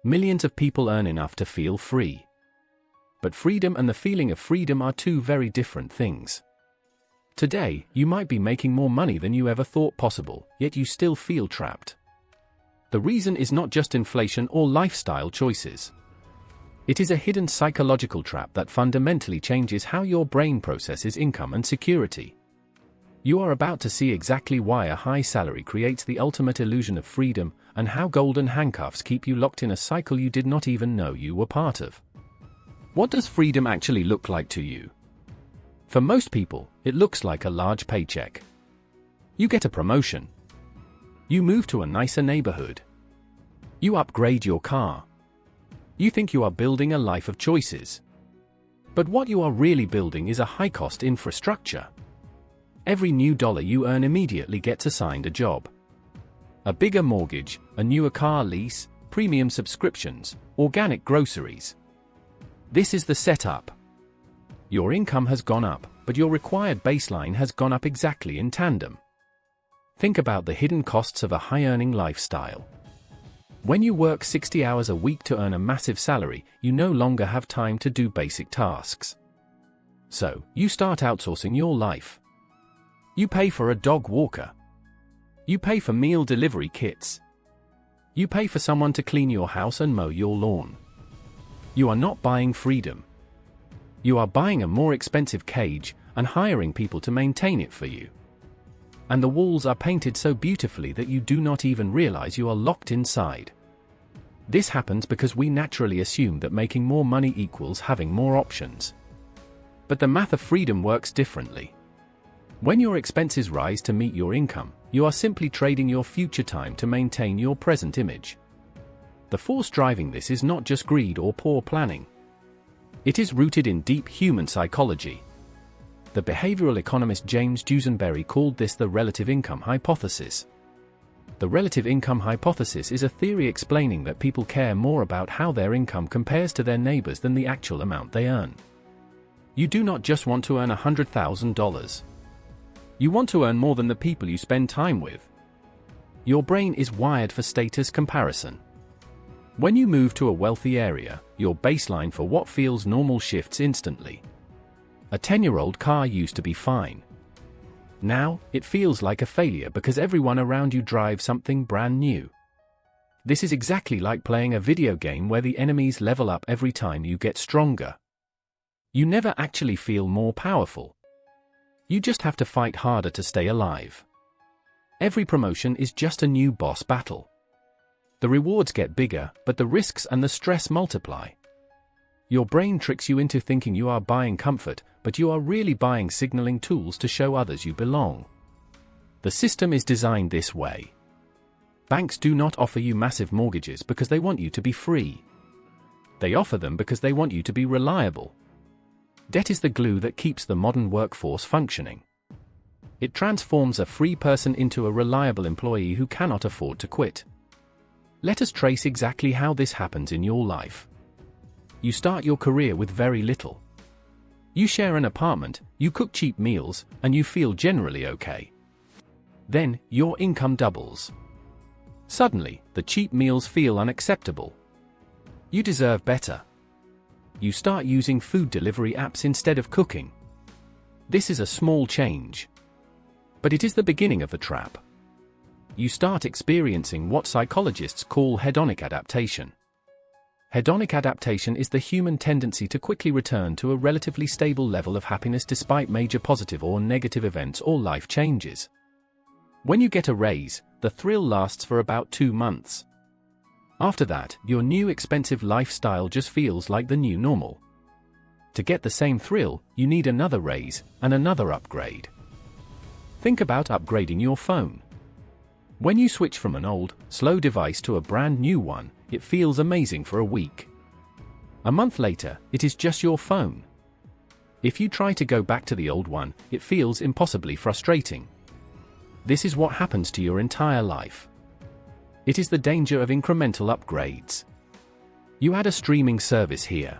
Millions of people earn enough to feel free. But freedom and the feeling of freedom are two very different things. Today, you might be making more money than you ever thought possible, yet you still feel trapped. The reason is not just inflation or lifestyle choices. It is a hidden psychological trap that fundamentally changes how your brain processes income and security. You are about to see exactly why a high salary creates the ultimate illusion of freedom, and how golden handcuffs keep you locked in a cycle you did not even know you were part of. What does freedom actually look like to you? For most people, it looks like a large paycheck. You get a promotion. You move to a nicer neighborhood. You upgrade your car. You think you are building a life of choices. But what you are really building is a high-cost infrastructure. Every new dollar you earn immediately gets assigned a job. A bigger mortgage, a newer car lease, premium subscriptions, organic groceries. This is the setup. Your income has gone up, but your required baseline has gone up exactly in tandem. Think about the hidden costs of a high-earning lifestyle. When you work 60 hours a week to earn a massive salary, you no longer have time to do basic tasks. So, you start outsourcing your life. You pay for a dog walker. You pay for meal delivery kits. You pay for someone to clean your house and mow your lawn. You are not buying freedom. You are buying a more expensive cage and hiring people to maintain it for you. And the walls are painted so beautifully that you do not even realize you are locked inside. This happens because we naturally assume that making more money equals having more options. But the math of freedom works differently. When your expenses rise to meet your income, you are simply trading your future time to maintain your present image. The force driving this is not just greed or poor planning. It is rooted in deep human psychology. The behavioral economist James Dusenberry called this the relative income hypothesis. The relative income hypothesis is a theory explaining that people care more about how their income compares to their neighbors than the actual amount they earn. You do not just want to earn $100,000. You want to earn more than the people you spend time with. Your brain is wired for status comparison. When you move to a wealthy area, your baseline for what feels normal shifts instantly. A 10-year-old car used to be fine. Now, it feels like a failure because everyone around you drives something brand new. This is exactly like playing a video game where the enemies level up every time you get stronger. You never actually feel more powerful. You just have to fight harder to stay alive. Every promotion is just a new boss battle. The rewards get bigger, but the risks and the stress multiply. Your brain tricks you into thinking you are buying comfort, but you are really buying signaling tools to show others you belong. The system is designed this way. Banks do not offer you massive mortgages because they want you to be free. They offer them because they want you to be reliable. Debt is the glue that keeps the modern workforce functioning. It transforms a free person into a reliable employee who cannot afford to quit. Let us trace exactly how this happens in your life. You start your career with very little. You share an apartment, you cook cheap meals, and you feel generally okay. Then, your income doubles. Suddenly, the cheap meals feel unacceptable. You deserve better. You start using food delivery apps instead of cooking. This is a small change. But it is the beginning of the trap. You start experiencing what psychologists call hedonic adaptation. Hedonic adaptation is the human tendency to quickly return to a relatively stable level of happiness despite major positive or negative events or life changes. When you get a raise, the thrill lasts for about 2 months. After that, your new expensive lifestyle just feels like the new normal. To get the same thrill, you need another raise and another upgrade. Think about upgrading your phone. When you switch from an old, slow device to a brand new one, it feels amazing for a week. A month later, it is just your phone. If you try to go back to the old one, it feels impossibly frustrating. This is what happens to your entire life. It is the danger of incremental upgrades. You add a streaming service here.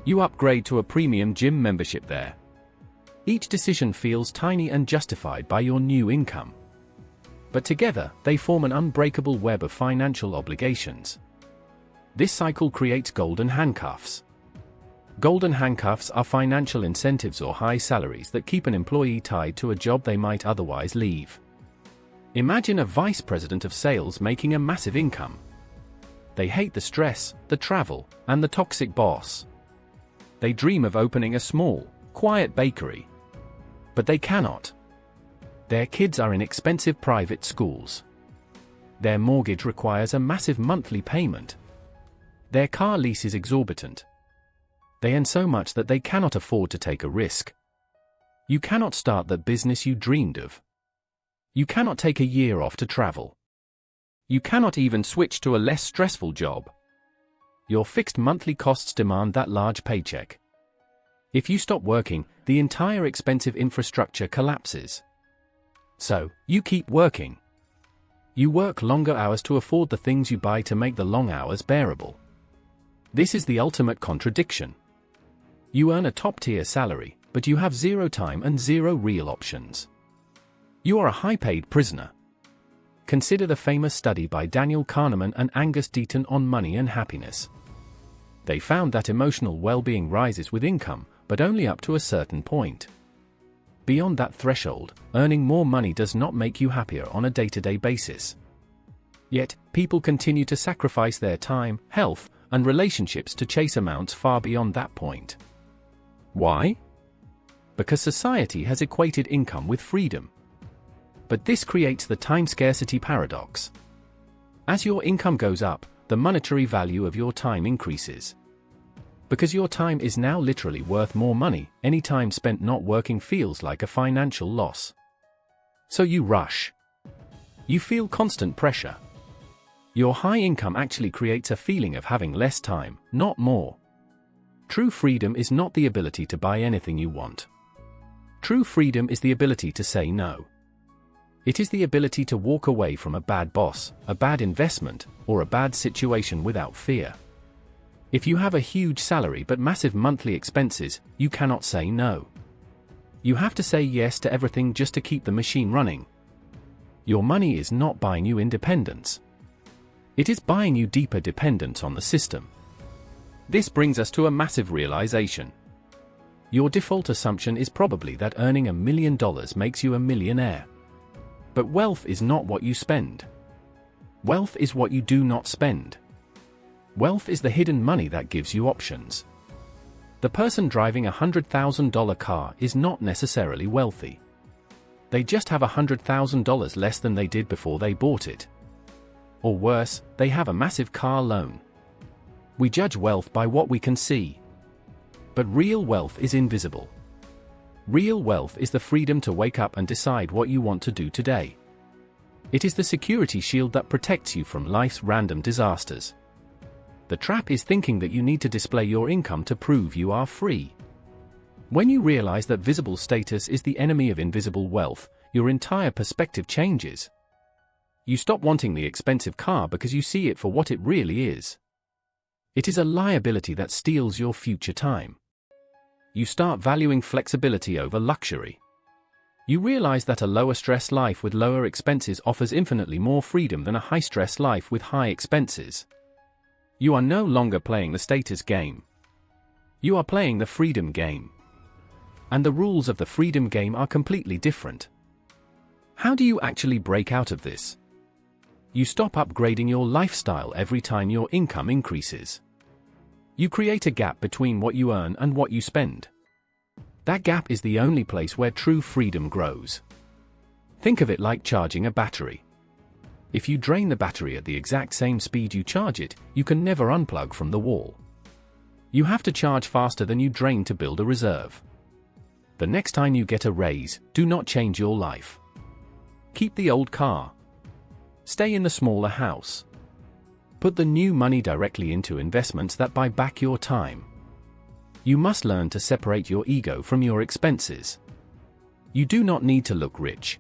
You upgrade to a premium gym membership there. Each decision feels tiny and justified by your new income. But together, they form an unbreakable web of financial obligations. This cycle creates golden handcuffs. Golden handcuffs are financial incentives or high salaries that keep an employee tied to a job they might otherwise leave. Imagine a vice president of sales making a massive income. They hate the stress, the travel, and the toxic boss. They dream of opening a small, quiet bakery. But they cannot. Their kids are in expensive private schools. Their mortgage requires a massive monthly payment. Their car lease is exorbitant. They earn so much that they cannot afford to take a risk. You cannot start the business you dreamed of. You cannot take a year off to travel. You cannot even switch to a less stressful job. Your fixed monthly costs demand that large paycheck. If you stop working, the entire expensive infrastructure collapses. So, you keep working. You work longer hours to afford the things you buy to make the long hours bearable. This is the ultimate contradiction. You earn a top-tier salary, but you have zero time and zero real options. You are a high-paid prisoner. Consider the famous study by Daniel Kahneman and Angus Deaton on money and happiness. They found that emotional well-being rises with income, but only up to a certain point. Beyond that threshold, earning more money does not make you happier on a day-to-day basis. Yet, people continue to sacrifice their time, health, and relationships to chase amounts far beyond that point. Why? Because society has equated income with freedom. But this creates the time scarcity paradox. As your income goes up, the monetary value of your time increases. Because your time is now literally worth more money, any time spent not working feels like a financial loss. So you rush. You feel constant pressure. Your high income actually creates a feeling of having less time, not more. True freedom is not the ability to buy anything you want. True freedom is the ability to say no. It is the ability to walk away from a bad boss, a bad investment, or a bad situation without fear. If you have a huge salary but massive monthly expenses, you cannot say no. You have to say yes to everything just to keep the machine running. Your money is not buying you independence. It is buying you deeper dependence on the system. This brings us to a massive realization. Your default assumption is probably that earning $1 million makes you a millionaire. But wealth is not what you spend. Wealth is what you do not spend. Wealth is the hidden money that gives you options. The person driving a $100,000 car is not necessarily wealthy. They just have $100,000 less than they did before they bought it. Or worse, they have a massive car loan. We judge wealth by what we can see. But real wealth is invisible. Real wealth is the freedom to wake up and decide what you want to do today. It is the security shield that protects you from life's random disasters. The trap is thinking that you need to display your income to prove you are free. When you realize that visible status is the enemy of invisible wealth, your entire perspective changes. You stop wanting the expensive car because you see it for what it really is. It is a liability that steals your future time. You start valuing flexibility over luxury. You realize that a lower-stress life with lower expenses offers infinitely more freedom than a high-stress life with high expenses. You are no longer playing the status game. You are playing the freedom game. And the rules of the freedom game are completely different. How do you actually break out of this? You stop upgrading your lifestyle every time your income increases. You create a gap between what you earn and what you spend. That gap is the only place where true freedom grows. Think of it like charging a battery. If you drain the battery at the exact same speed you charge it, you can never unplug from the wall. You have to charge faster than you drain to build a reserve. The next time you get a raise, do not change your life. Keep the old car. Stay in the smaller house. Put the new money directly into investments that buy back your time. You must learn to separate your ego from your expenses. You do not need to look rich.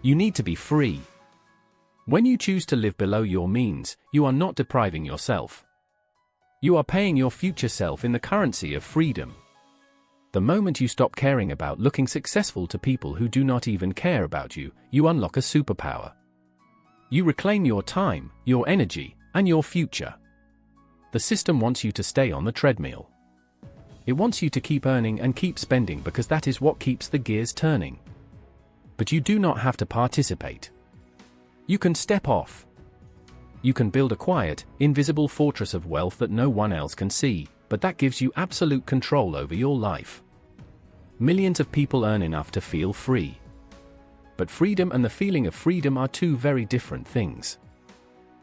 You need to be free. When you choose to live below your means, you are not depriving yourself. You are paying your future self in the currency of freedom. The moment you stop caring about looking successful to people who do not even care about you, you unlock a superpower. You reclaim your time, your energy, and your future. The system wants you to stay on the treadmill. It wants you to keep earning and keep spending because that is what keeps the gears turning. But you do not have to participate. You can step off. You can build a quiet, invisible fortress of wealth that no one else can see, but that gives you absolute control over your life. Millions of people earn enough to feel free. But freedom and the feeling of freedom are two very different things.